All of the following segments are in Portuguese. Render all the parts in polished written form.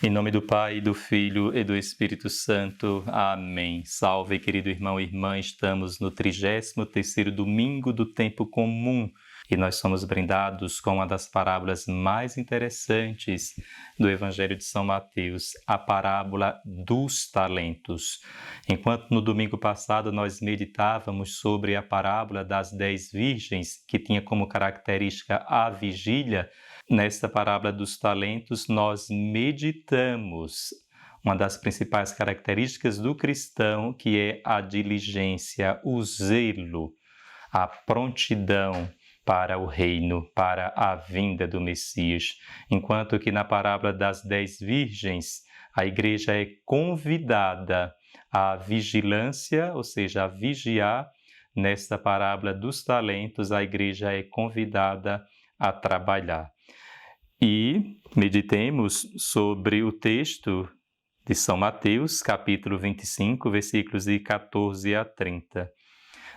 Em nome do Pai, do Filho e do Espírito Santo. Amém. Salve, querido irmão e irmã, estamos no 33º domingo do tempo comum e nós somos brindados com uma das parábolas mais interessantes do Evangelho de São Mateus, a parábola dos talentos. Enquanto no domingo passado nós meditávamos sobre a parábola das 10 virgens, que tinha como característica a vigília, nesta parábola dos talentos, nós meditamos uma das principais características do cristão, que é a diligência, o zelo, a prontidão para o reino, para a vinda do Messias. Enquanto que na parábola das 10 virgens, a igreja é convidada à vigilância, ou seja, a vigiar. Nesta parábola dos talentos, a igreja é convidada a trabalhar. E meditemos sobre o texto de São Mateus, capítulo 25, versículos de 14 a 30.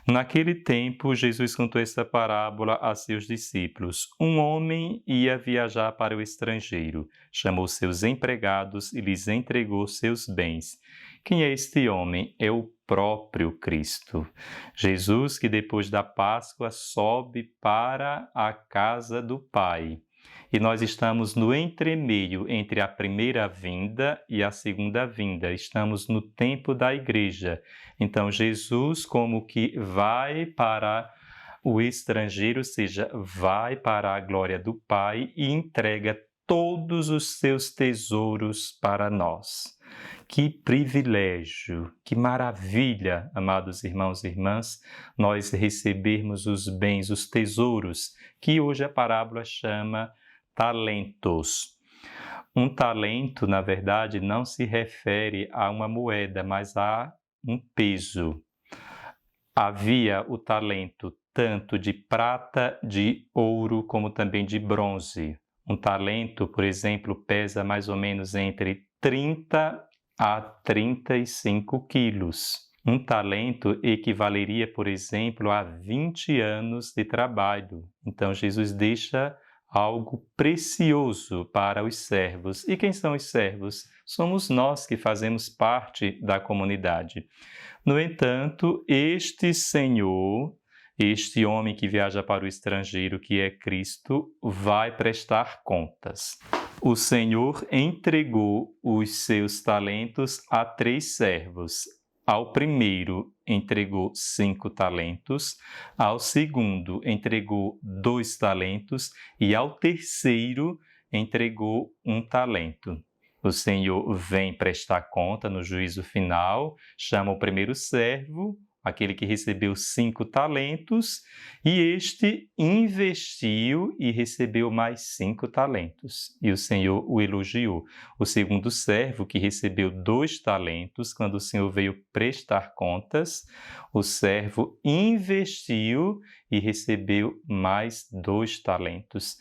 Naquele tempo, Jesus contou esta parábola a seus discípulos. Um homem ia viajar para o estrangeiro, chamou seus empregados e lhes entregou seus bens. Quem é este homem? É o próprio Cristo. Jesus, que depois da Páscoa sobe para a casa do Pai. E nós estamos no entremeio entre a primeira vinda e a segunda vinda. Estamos no tempo da igreja. Então, Jesus como que vai para o estrangeiro, ou seja, vai para a glória do Pai e entrega todos os seus tesouros para nós. Que privilégio, que maravilha, amados irmãos e irmãs, nós recebermos os bens, os tesouros, que hoje a parábola chama talentos. Um talento, na verdade, não se refere a uma moeda, mas a um peso. Havia o talento tanto de prata, de ouro, como também de bronze. Um talento, por exemplo, pesa mais ou menos entre 30 a 35 quilos. Um talento equivaleria, por exemplo, a 20 anos de trabalho. Então, Jesus deixa algo precioso para os servos. E quem são os servos? Somos nós que fazemos parte da comunidade. No entanto, este Senhor, este homem que viaja para o estrangeiro, que é Cristo, vai prestar contas. O Senhor entregou os seus talentos a 3 servos. Ao primeiro entregou 5 talentos, ao segundo entregou 2 talentos e ao terceiro entregou 1 talento. O Senhor vem prestar conta no juízo final, chama o primeiro servo, aquele que recebeu 5 talentos, e este investiu e recebeu mais 5 talentos. E o Senhor o elogiou. O segundo servo, que recebeu 2 talentos, quando o Senhor veio prestar contas, o servo investiu e recebeu mais 2 talentos.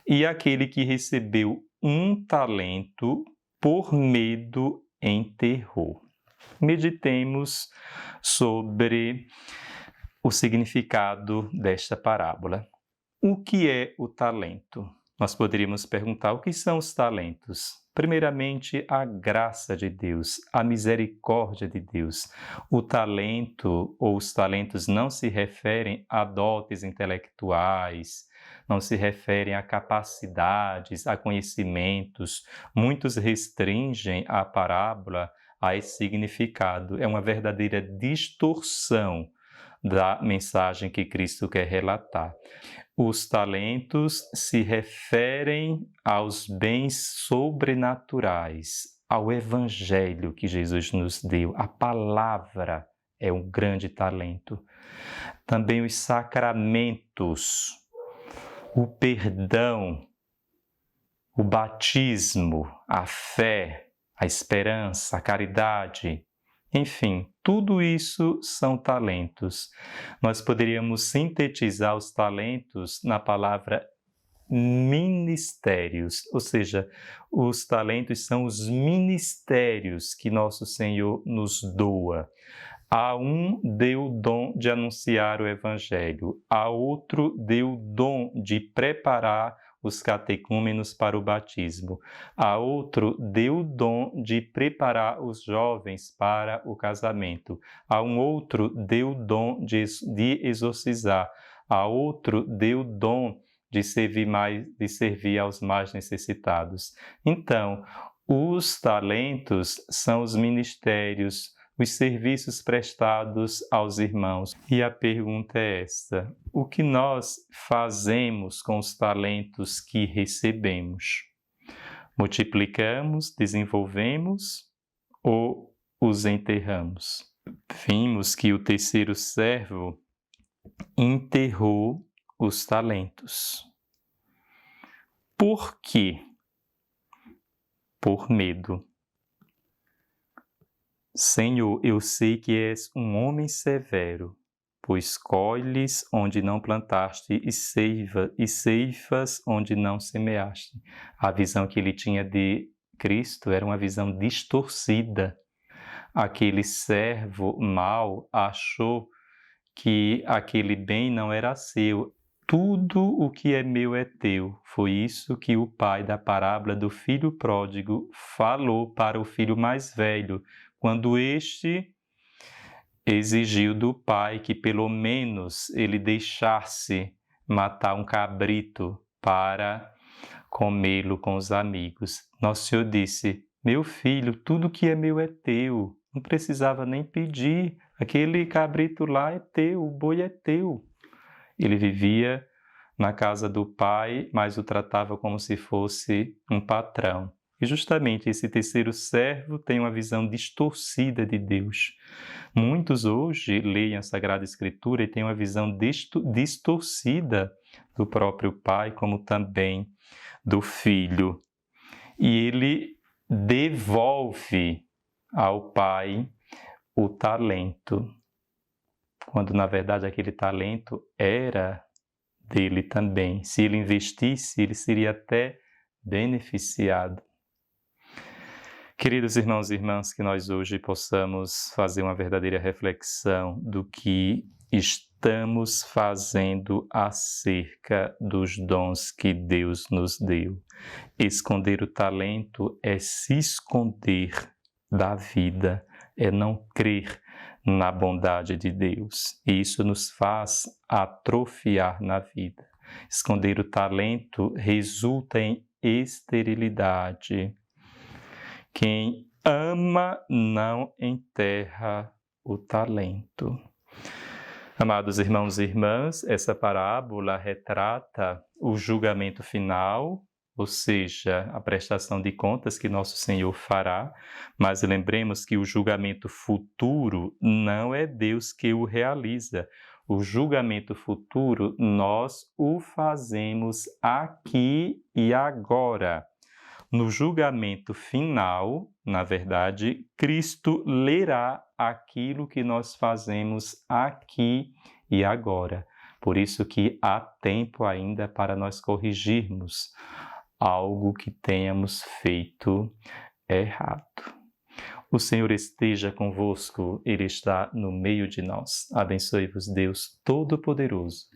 E aquele que recebeu 1 talento, por medo, enterrou. Meditemos sobre o significado desta parábola. O que é o talento? Nós poderíamos perguntar o que são os talentos. Primeiramente, a graça de Deus, a misericórdia de Deus. O talento ou os talentos não se referem a dotes intelectuais, não se referem a capacidades, a conhecimentos. Muitos restringem a parábola a esse significado. É uma verdadeira distorção da mensagem que Cristo quer relatar. Os talentos se referem aos bens sobrenaturais, ao Evangelho que Jesus nos deu. A palavra é um grande talento. Também os sacramentos, o perdão, o batismo, a fé, a esperança, a caridade, enfim, tudo isso são talentos. Nós poderíamos sintetizar os talentos na palavra ministérios, ou seja, os talentos são os ministérios que nosso Senhor nos doa. A um deu o dom de anunciar o Evangelho, a outro deu o dom de preparar os catecúmenos para o batismo. A outro deu o dom de preparar os jovens para o casamento. A um outro deu o dom de exorcizar. A outro deu o dom de servir aos mais necessitados. Então, os talentos são os ministérios, os serviços prestados aos irmãos. E a pergunta é esta: o que nós fazemos com os talentos que recebemos? Multiplicamos, desenvolvemos ou os enterramos? Vimos que o terceiro servo enterrou os talentos. Por quê? Por medo. Senhor, eu sei que és um homem severo, pois colhes onde não plantaste e ceifas onde não semeaste. A visão que ele tinha de Cristo era uma visão distorcida. Aquele servo mau achou que aquele bem não era seu. Tudo o que é meu é teu. Foi isso que o pai da parábola do filho pródigo falou para o filho mais velho, quando este exigiu do pai que pelo menos ele deixasse matar um cabrito para comê-lo com os amigos. Nosso Senhor disse: meu filho, tudo que é meu é teu. Não precisava nem pedir. Aquele cabrito lá é teu, o boi é teu. Ele vivia na casa do pai, mas o tratava como se fosse um patrão. E justamente esse terceiro servo tem uma visão distorcida de Deus. Muitos hoje leem a Sagrada Escritura e têm uma visão distorcida do próprio pai, como também do filho. E ele devolve ao pai o talento, quando na verdade aquele talento era dele também. Se ele investisse, ele seria até beneficiado. Queridos irmãos e irmãs, que nós hoje possamos fazer uma verdadeira reflexão do que estamos fazendo acerca dos dons que Deus nos deu. Esconder o talento é se esconder da vida, é não crer na bondade de Deus. E isso nos faz atrofiar na vida. Esconder o talento resulta em esterilidade. Quem ama não enterra o talento. Amados irmãos e irmãs, essa parábola retrata o julgamento final, ou seja, a prestação de contas que nosso Senhor fará, mas lembremos que o julgamento futuro não é Deus que o realiza. O julgamento futuro nós o fazemos aqui e agora. No julgamento final, na verdade, Cristo lerá aquilo que nós fazemos aqui e agora. Por isso que há tempo ainda para nós corrigirmos algo que tenhamos feito errado. O Senhor esteja convosco, Ele está no meio de nós. Abençoe-vos Deus Todo-Poderoso,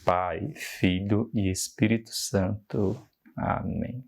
Pai, Filho e Espírito Santo. Amém.